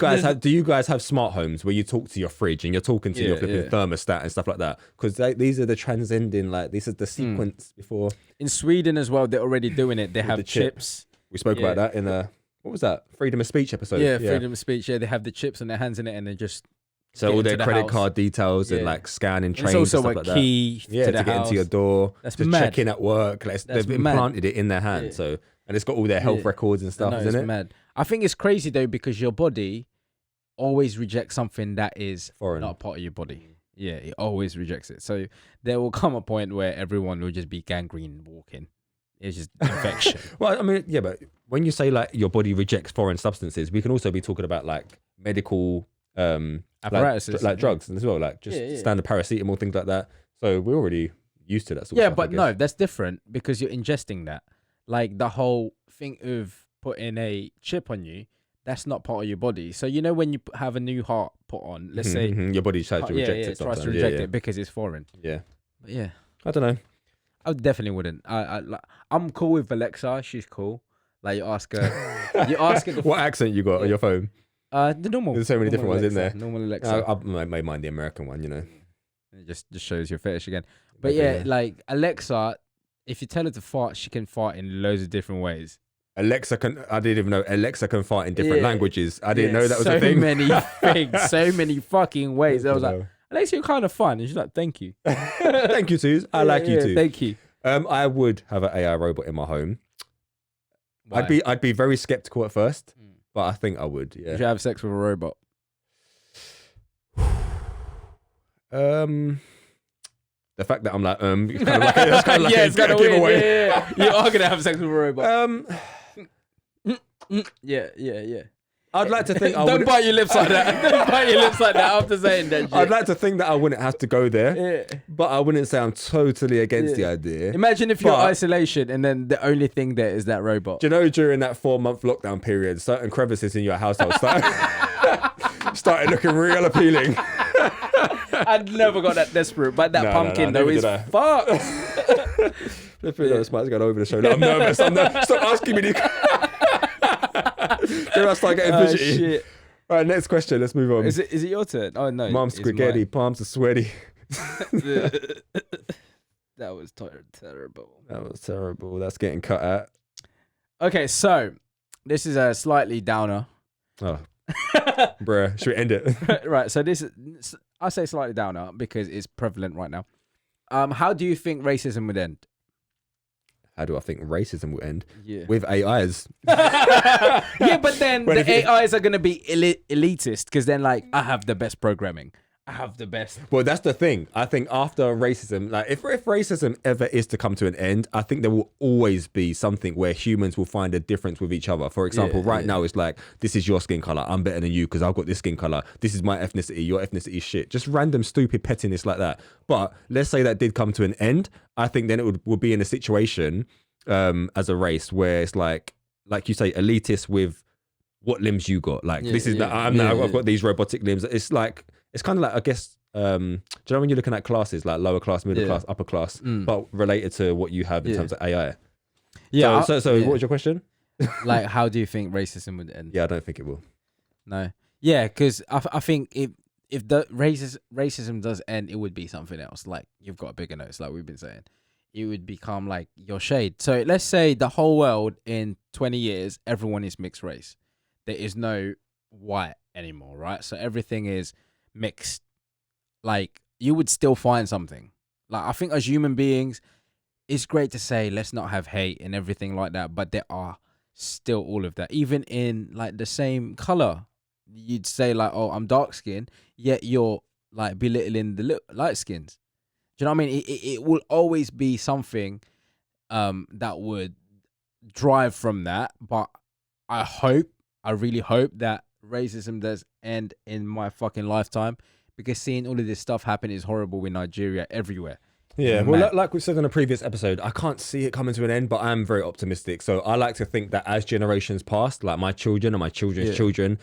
guys have smart homes where you talk to your fridge and you're talking to your flipping thermostat and stuff like that? Because these are the transcending, like this is the sequence before. In Sweden as well, they're already doing it. They have the chips. We spoke about that in what was that? Freedom of speech episode. Yeah, freedom of speech. Yeah, they have the chips and their hands in it, and they just all their credit card details and like scanning trains. It's also and stuff a like key to get into your door. That's to mad. check in at work. Like, they've implanted it in their hand. Yeah. So and it's got all their health records and stuff, isn't it? Mad. I think it's crazy though because your body always rejects something that is foreign, not part of your body. Yeah, it always rejects it. So there will come a point where everyone will just be gangrene walking. It's just infection. Well, I mean, yeah, but when you say like your body rejects foreign substances, we can also be talking about like medical apparatuses, like drugs as well, like just standard paracetamol, things like that. So we're already used to that sort of stuff. But no, that's different because you're ingesting that. Like the whole thing of putting a chip on you, that's not part of your body. So you know when you have a new heart put on, let's say your body tries to reject it. Tries to reject it because it's foreign. Yeah. But yeah. I don't know. I definitely wouldn't. I'm cool with Alexa. She's cool. Like you ask her. What accent you got on your phone? The normal. There's so many different ones in there. Normal Alexa. I may mind the American one, you know. It just shows your fetish again. But yeah, like Alexa, if you tell her to fart, she can fart in loads of different ways. I didn't even know Alexa can fart in different languages. I didn't know that was a thing. So many things, so many fucking ways. I was like, Alexa, you're kind of fun. And she's like, thank you. Thank you, Suze. I like you too. Thank you. I would have an AI robot in my home. Why? I'd be very skeptical at first, but I think I would. Yeah. You should have sex with a robot. The fact that I'm like, it's kind of like that's kind of like it's kind of weird. giveaway. Yeah. You are gonna have sex with a robot. Yeah. I'd like to think. Don't bite your lips like that. Don't bite your lips like that after saying that shit. I'd like to think that I wouldn't have to go there, but I wouldn't say I'm totally against the idea. Imagine if you're in isolation and then the only thing there is that robot. Do you know during that 4-month lockdown period, certain crevices in your household started looking real appealing. I'd never got that desperate, but that pumpkin though is fucked. This might's going over the show. I'm nervous. Stop asking me these. Then I start getting fidgety. Shit. All right, next question. Let's move on. Is it your turn? Oh no. Mom's spaghetti, palms are sweaty. That was terrible. That was terrible. That's getting cut out. Okay, so this is a slightly downer. Oh, bruh, should we end it? Right. So this is, I say slightly downer because it's prevalent right now. How do you think racism would end? How do I think racism will end? Yeah. With AIs. Yeah, but then Well, the AIs are gonna be elitist because then like I have the best programming. I have the best. Well, that's the thing. I think after racism, like if racism ever is to come to an end, I think there will always be something where humans will find a difference with each other. For example, right now it's like, this is your skin color. I'm better than you because I've got this skin color. This is my ethnicity. Your ethnicity is shit. Just random stupid pettiness like that. But let's say that did come to an end. I think then it would be in a situation as a race where it's like you say, elitist with what limbs you got. Like this is I've got these robotic limbs. It's like, it's kind of like, I guess, do you know when you're looking at classes, like lower class, middle class, upper class, but related to what you have in terms of AI? Yeah. So what was your question? Like, how do you think racism would end? Yeah, I don't think it will. No. Yeah, because I think if the racism does end, it would be something else. Like, you've got a bigger nose, like we've been saying. It would become like your shade. So let's say the whole world in 20 years, everyone is mixed race. There is no white anymore, right? So everything is mixed. Like, you would still find something. Like, I think as human beings, it's great to say let's not have hate and everything like that, but there are still all of that. Even in like the same color, you'd say like, oh, I'm dark skinned, yet you're like belittling the light skins. Do you know what I mean? It will always be something that would drive from that. But I really hope that racism does end in my fucking lifetime, because seeing all of this stuff happen is horrible in Nigeria everywhere. Yeah, well, like we said in a previous episode, I can't see it coming to an end, but I'm very optimistic. So I like to think that as generations pass, like my children and my children's children,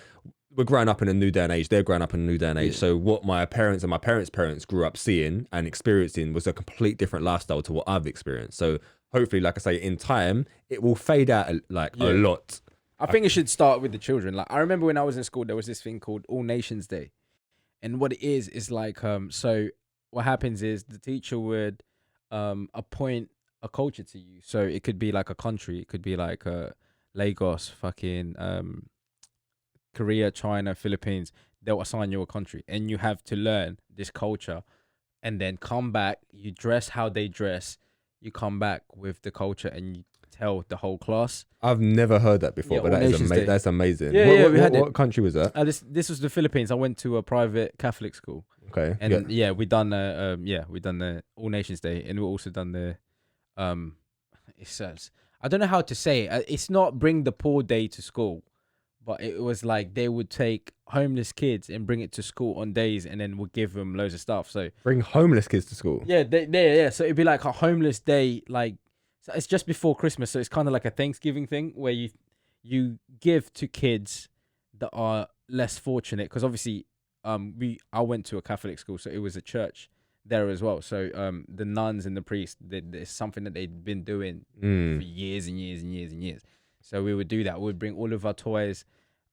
we're growing up in a new day and age. They're growing up in a new day and age. So what my parents and my parents' parents grew up seeing and experiencing was a complete different lifestyle to what I've experienced. So hopefully, like I say, in time, it will fade out a lot. I think it should start with the children. Like, I remember when I was in school, there was this thing called All Nations Day. And what it is like, so what happens is the teacher would appoint a culture to you. So it could be like a country. It could be like Lagos, fucking Korea, China, Philippines. They'll assign you a country. And you have to learn this culture and then come back. You dress how they dress. You come back with the culture and you tell the whole class. I've never heard that before, but that's amazing. What country was that? This was the Philippines. I went to a private Catholic school. Okay. And we done the All Nations Day, and we also done the it says, I don't know how to say it. It's not bring the poor day to school, but it was like they would take homeless kids and bring it to school on days, and then we'll give them loads of stuff. So bring homeless kids to school. Yeah. So it'd be like a homeless day, like. So it's just before Christmas, so it's kind of like a Thanksgiving thing where you give to kids that are less fortunate, because obviously I went to a Catholic school, so it was a church there as well. So the nuns and the priests, there's something that they'd been doing for years and years and years and years. So we would do that. We'd bring all of our toys,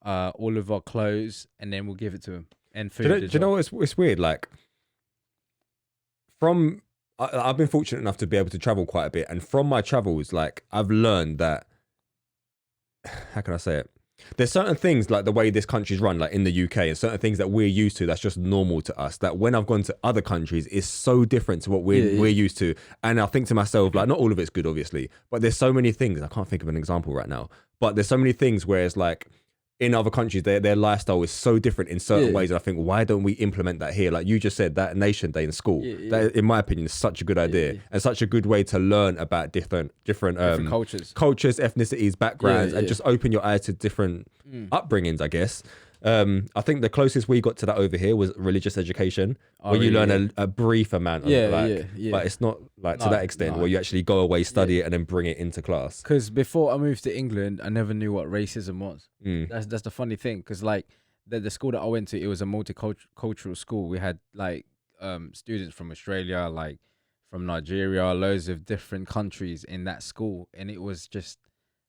all of our clothes, and then we'll give it to them, and food. Do you know what? It's weird. Like I've been fortunate enough to be able to travel quite a bit, and from my travels, like I've learned that, how can I say it? There's certain things like the way this country's run, like in the UK, and certain things that we're used to that's just normal to us, that when I've gone to other countries is so different to what we're used to. And I think to myself, like, not all of it's good, obviously, but there's so many things. I can't think of an example right now, but there's so many things where it's like, in other countries, their lifestyle is so different in certain ways. And I think, why don't we implement that here? Like you just said, that Nation Day in school, that, in my opinion, is such a good idea and such a good way to learn about different cultures, ethnicities, backgrounds, and just open your eyes to different upbringings, I guess. I think the closest we got to that over here was religious education, where you learn a brief amount of but it's not like to that extent where you actually go away, study it, and then bring it into class. Because before I moved to England, I never knew what racism was. That's the funny thing, because like the school that I went to, it was a multicultural school. We had like students from Australia, like from Nigeria, loads of different countries in that school, and it was just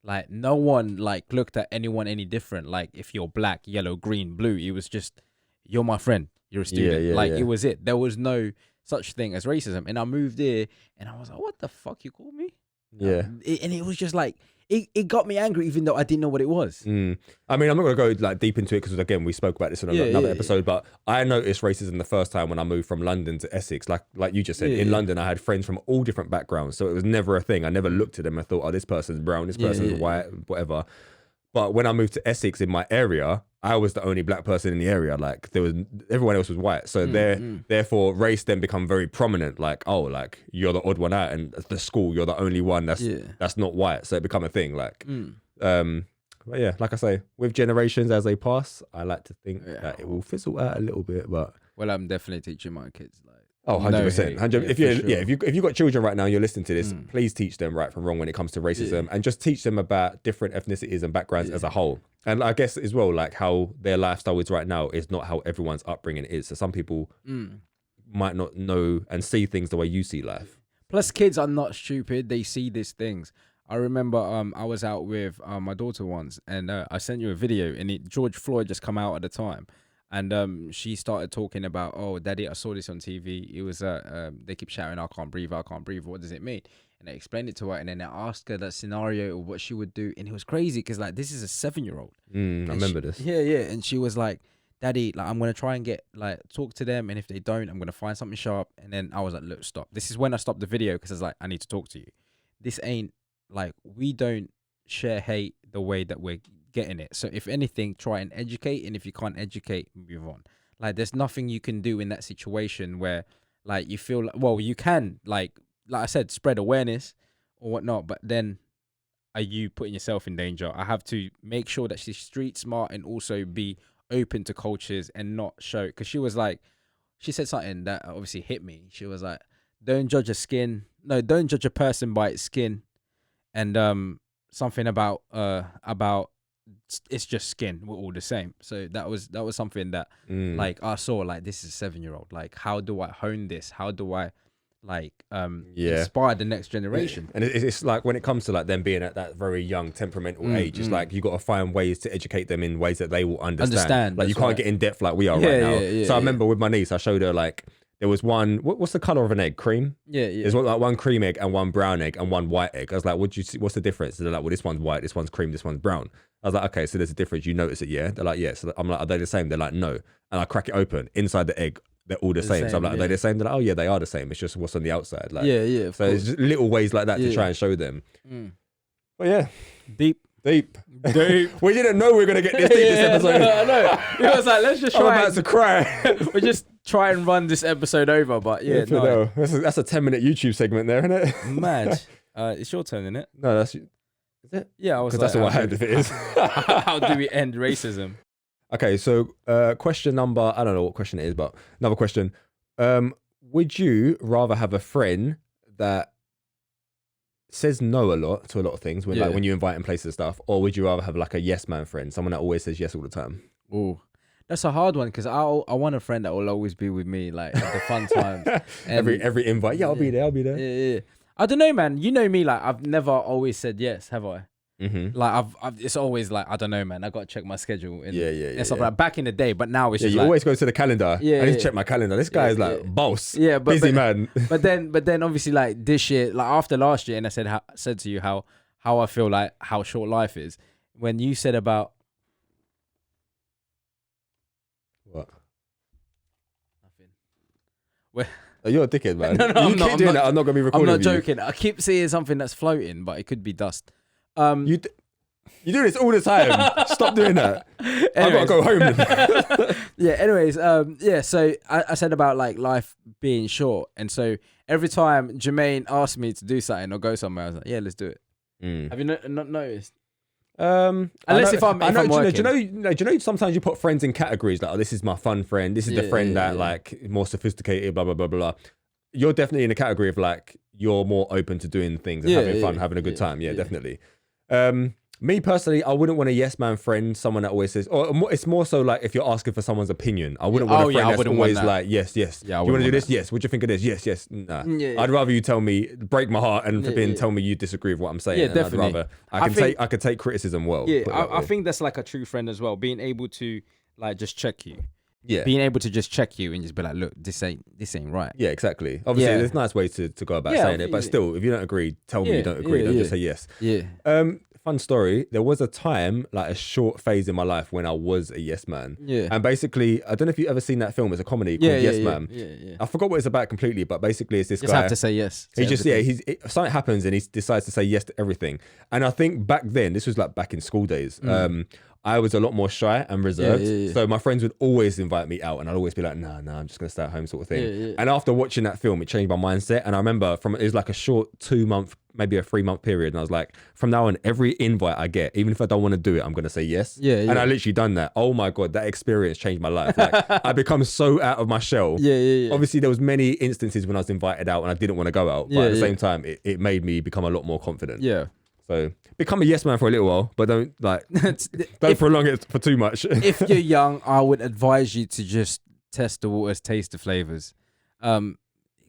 like no one like looked at anyone any different. Like if you're black, yellow, green, blue, it was just, you're my friend, you're a student. It was it. There was no such thing as racism. And I moved there and I was like, what the fuck you call me? And it was just like, it got me angry, even though I didn't know what it was. I mean, I'm not going to go like deep into it because again, we spoke about this in another episode. But I noticed racism the first time when I moved from London to Essex. Like you just said, in London, I had friends from all different backgrounds, so it was never a thing. I never looked at them and thought, oh, this person's brown, this person's white, whatever. But when I moved to Essex in my area, I was the only black person in the area. Like everyone else was white. So therefore race then become very prominent. Like, oh, like you're the odd one out, and at the school you're the only one that's not white. So it become a thing. Like, but yeah, like I say, with generations as they pass, I like to think that it will fizzle out a little bit. But I'm definitely teaching my kids like. Oh, 100%. 100%. If you've got children right now, you're listening to this, please teach them right from wrong when it comes to racism, and just teach them about different ethnicities and backgrounds as a whole. And I guess as well, like how their lifestyle is right now is not how everyone's upbringing is. So some people might not know and see things the way you see life. Plus, kids are not stupid. They see these things. I remember I was out with my daughter once, and I sent you a video, and George Floyd just come out at the time. And she started talking about, oh, Daddy, I saw this on TV. It was, they keep shouting, I can't breathe, what does it mean? And I explained it to her, and then I asked her that scenario of what she would do. And it was crazy because, like, this is a 7-year-old. I remember this. Yeah. And she was like, Daddy, like, I'm going to try and talk to them. And if they don't, I'm going to find something sharp. And then I was like, look, stop. This is when I stopped the video because I was like, I need to talk to you. This ain't, like, we don't share hate the way that we're getting it. So if anything, try and educate, and if you can't educate, move on. Like, there's nothing you can do in that situation where, like, you feel like, well, you can, like I said, spread awareness or whatnot, but then are you putting yourself in danger? I have to make sure that she's street smart and also be open to cultures and not show, because she was like, she said something that obviously hit me. She was like, don't judge a person by its skin, and something about it's just skin, we're all the same. So that was something that like I saw, like, this is a 7-year-old, like, how do I hone this? How do I inspire the next generation? And it's like when it comes to like them being at that very young temperamental age, it's like you got to find ways to educate them in ways that they will understand. Like, you can't get in depth like we are right now. So I remember with my niece, I showed her, like, there was one, what's the color of an egg? Cream? Yeah. There's like one cream egg and one brown egg and one white egg. I was like, what's the difference? They're like, well, this one's white, this one's cream, this one's brown. I was like, okay, so there's a difference. You notice it, yeah? They're like, yeah. So I'm like, are they the same? They're like, no. And I crack it open. Inside the egg, they're all the same. So I'm like, are they the same? They're like, oh yeah, they are the same. It's just what's on the outside. Like, yeah. So it's just little ways like that to try and show them. But yeah. Deep. We didn't know we were going to get this deep this episode. I know. It was like, let's just try. I'm about to cry. We just try and run this episode over, but yeah. No. That's a 10-minute YouTube segment there, isn't it? Mad. It's your turn, isn't it? No, is it? Yeah, I was because that's what I heard if it is. How do we end racism? Okay, so question number, I don't know what question it is, but another question. Would you rather have a friend that says no a lot to a lot of things when like when you invite him places and stuff, or would you rather have like a yes man friend, someone that always says yes all the time? Oh, that's a hard one, because I want a friend that will always be with me, like, at the fun times. every invite, I'll be there. Yeah. I don't know, man. You know me, like, I've never always said yes, have I? Like, I've it's always like, I don't know, man. I got to check my schedule. And, and stuff like back in the day, but now it's just you like, always go to the calendar. I need to check my calendar. This guy is like boss. Yeah, busy man. But then obviously, like, this year, like after last year, and I said to you how I feel like how short life is. When you said about what? Nothing. Where? Oh, you're a dickhead, man. No, I'm not doing that. I'm not gonna be recording. I'm not joking. I keep seeing something that's floating, but it could be dust. You do this all the time. Stop doing that. I've got to go home. Anyways, so I said about, like, life being short, and so every time Jermaine asked me to do something or go somewhere, I was like, yeah, let's do it. Have you not noticed? Unless if I'm working. Do you know sometimes you put friends in categories, like, oh, this is my fun friend, this is the friend that like more sophisticated, blah blah blah blah. You're definitely in a category of like, you're more open to doing things and having fun, having a good time. Definitely. Me personally, I wouldn't want a yes man friend, someone that always says, or it's more so like if you're asking for someone's opinion. I wouldn't want a friend that's always like, yes. Yeah, you want to do this? Yes. What do you think of this? Yes. Nah. I'd rather you tell me, break my heart, and tell me you disagree with what I'm saying. Yeah, definitely. I'd rather I could take criticism well. Yeah, I think that's like a true friend as well. Being able to, like, just check you. Yeah. Being able to just check you and just be like, look, this ain't right. Yeah, exactly. Obviously, there's nice ways to go about saying it, but still, if you don't agree, tell me you don't agree. Don't just say yes. Yeah. fun story. There was a time, like a short phase in my life when I was a yes man. Yeah. And basically, I don't know if you've ever seen that film. It's a comedy called Yes Man. Yeah. I forgot what it's about completely, but basically it's this Just guy. have to say yes. He just, something happens and he decides to say yes to everything. And I think back then, this was like back in school days, I was a lot more shy and reserved. Yeah. So my friends would always invite me out and I'd always be like, nah, I'm just going to stay at home sort of thing. Yeah. And after watching that film, it changed my mindset. And I remember it was like a short 2-month, maybe a 3-month period. And I was like, from now on, every invite I get, even if I don't want to do it, I'm going to say yes. Yeah. And I literally done that. Oh my God, that experience changed my life. Like I become so out of my shell. Yeah. Obviously, there was many instances when I was invited out and I didn't want to go out. But at the same time, it made me become a lot more confident. Yeah. So become a yes man for a little while, but don't prolong it for too much. If you're young, I would advise you to just test the waters, taste the flavors.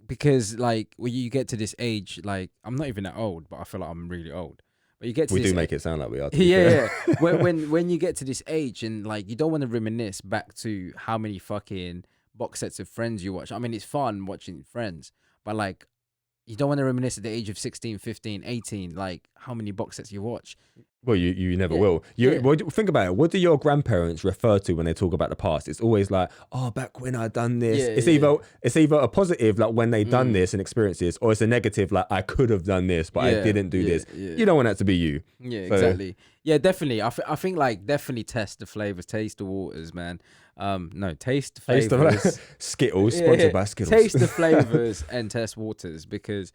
Because like when you get to this age, like I'm not even that old, but I feel like I'm really old. But you get to we this do make it sound like we are. Yeah. when you get to this age and like you don't want to reminisce back to how many fucking box sets of Friends you watch. I mean, it's fun watching Friends, but like you don't want to reminisce at the age of 16, 15, 18, like how many box sets you watch. Well, you never will. Think about it. What do your grandparents refer to when they talk about the past? It's always like, oh, back when I done this. It's either a positive, like when they done this and experienced this, or it's a negative, like I could have done this, but I didn't do this. You don't want that to be you. Yeah, exactly. Yeah, definitely. I think like definitely test the flavors, taste the waters, man. No, taste the flavors. Skittles, sponsored by Skittles. Taste the flavors and test waters because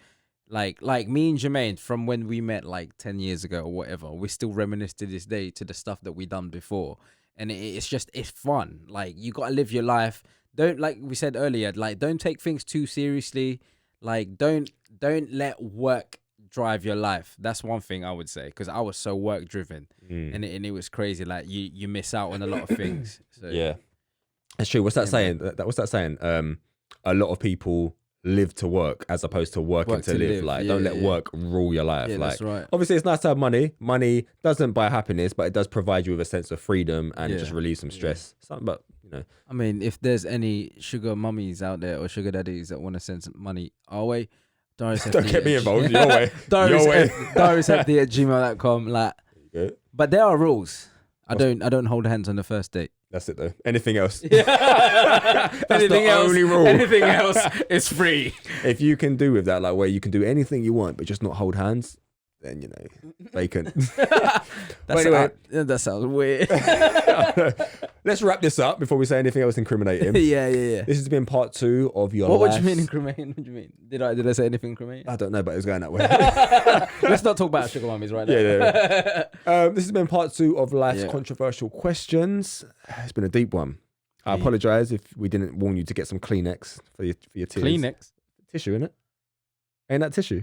like me and Jermaine from when we met like 10 years ago or whatever, we still reminisce to this day to the stuff that we done before. And it's fun. Like you got to live your life. Don't, like we said earlier, like don't take things too seriously. Like don't let work drive your life. That's one thing I would say, because I was so work driven and it was crazy. Like you miss out on a lot of things. So yeah, that's true. What's that saying? What's that saying? A lot of people live to work as opposed to working to live. Like don't let work rule your life. Yeah, like that's right. Obviously it's nice to have money. Money doesn't buy happiness, but it does provide you with a sense of freedom and just relieve some stress. Something, but you know. I mean, if there's any sugar mummies out there or sugar daddies that want to send some money our way, don't get me involved. Your way. diariesfd@gmail.com. Like, but there are rules. I don't hold hands on the first date. That's it though. Anything else? That's anything the else, only rule. Anything else is free. If you can do with that, like where you can do anything you want, but just not hold hands, then you know, vacant. Anyway, that sounds weird. Let's wrap this up before we say anything else incriminating. Yeah. This has been part 2 of your. What do you mean incriminating? What do you mean? Did I say anything incriminating? I don't know, but it was going that way. Let's not talk about sugar mummies right now. Yeah. This has been part 2 of life's controversial questions. It's been a deep one. I apologize if we didn't warn you to get some Kleenex for your tears. Kleenex? Tissue, innit? Ain't that tissue?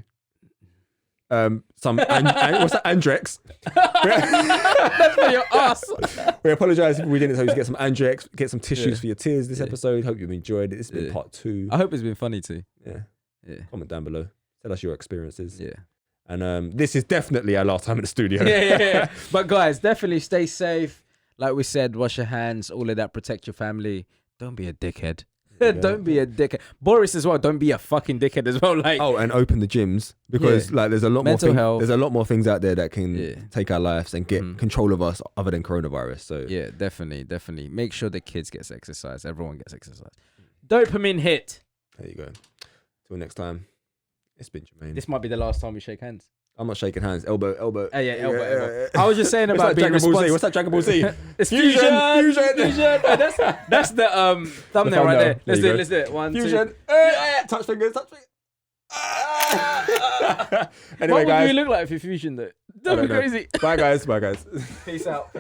Some what's that? Andrex. That's for your ass. We apologise if we didn't tell you to get some Andrex, get some tissues for your tears this episode. Hope you've enjoyed it. This has been part 2. I hope it's been funny too. Yeah. Comment down below. Tell us your experiences. Yeah. And this is definitely our last time in the studio. Yeah. But guys, definitely stay safe. Like we said, wash your hands, all of that, protect your family. Don't be a dickhead. Don't be a dickhead. Boris as well. Don't be a fucking dickhead as well. Like, and open the gyms because like there's a lot mental health. There's a lot more things out there that can take our lives and get control of us other than coronavirus. So yeah, definitely. Make sure the kids get exercise. Everyone gets exercise. Dopamine hit. There you go. Till next time. It's been Jermaine. This might be the last time we shake hands. I'm not shaking hands. Elbow. Elbow. I was just saying about being responsible. What's that Dragon Ball Z? It's fusion. That's the thumbnail right there. Let's do it. 1, fusion. 2. Touch fingers. Anyway, what guys. would you look like if you fusion though? Don't be crazy. Bye guys. Peace out.